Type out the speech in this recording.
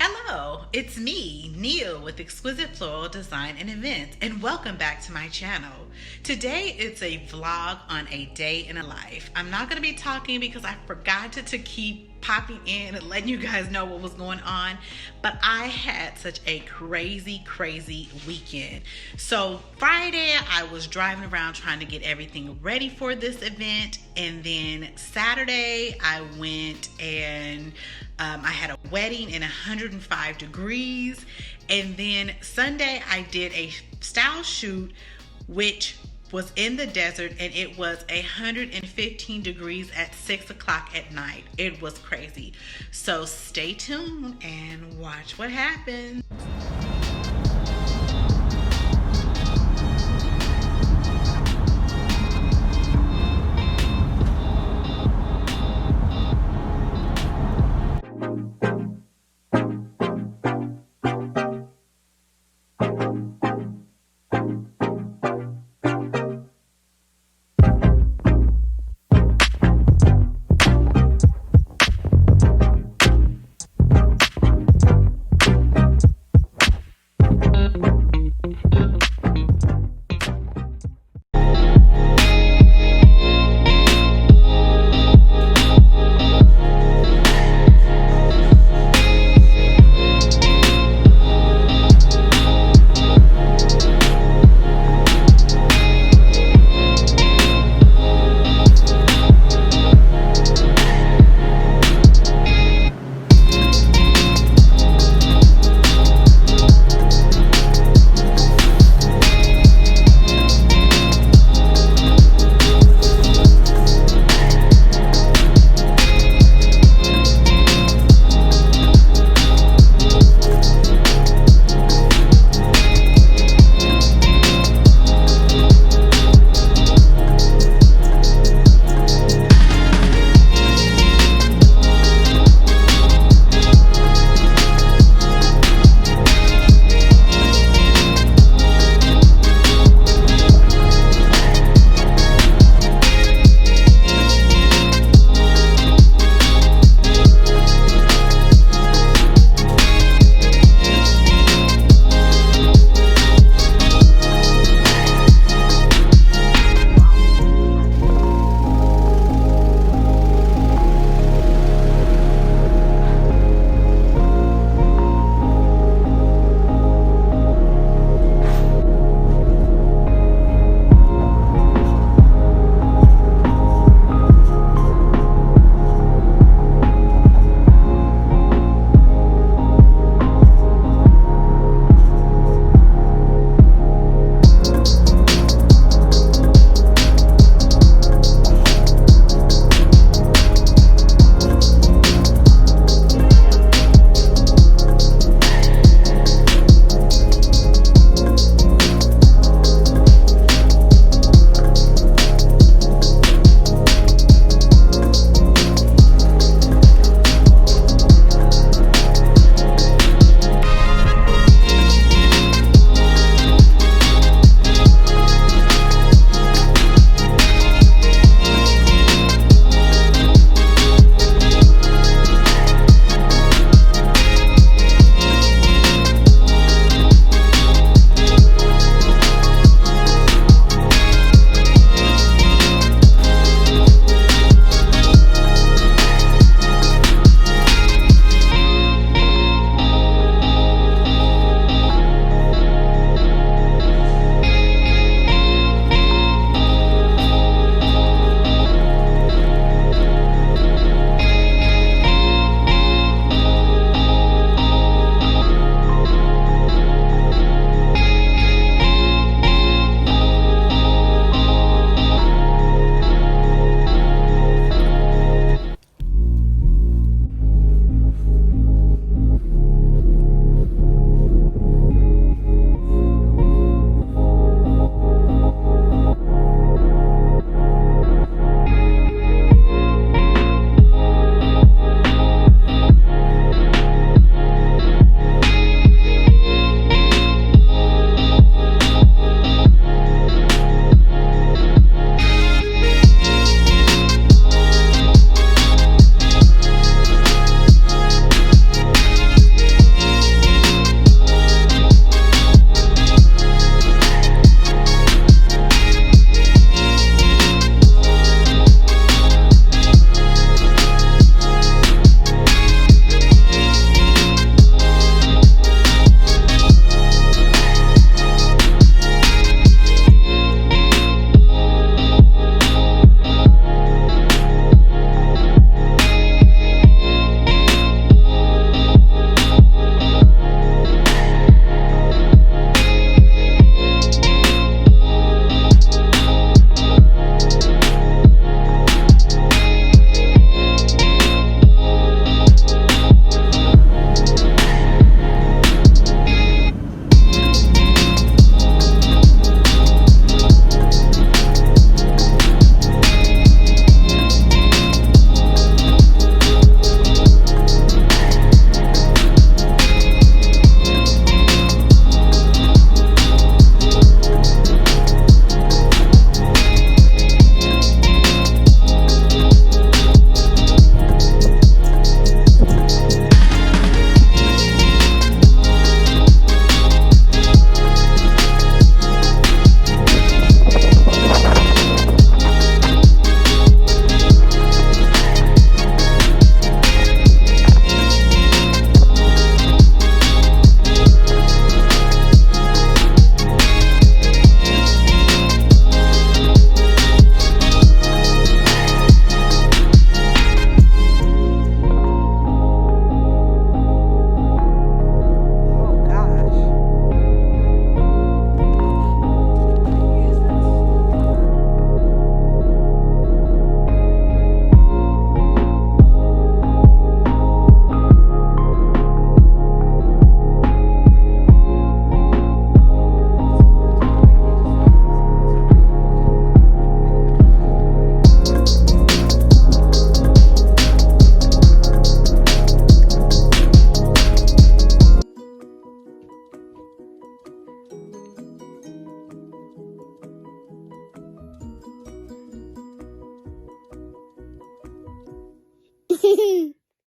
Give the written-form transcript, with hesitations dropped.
Hello, it's me, Nia with Exquisite Floral Design and Events, and welcome back to my channel. Today it's a vlog on a day in a life. I'm not going to be talking because I forgot to keep popping in and letting you guys know what was going on, but I had such a crazy weekend. So Friday I was driving around trying to get everything ready for this event, and then Saturday I went and I had a wedding in 105 degrees, and then Sunday I did a style shoot which was in the desert, and it was 115 degrees at 6 o'clock at night. It was crazy. So stay tuned and watch what happens.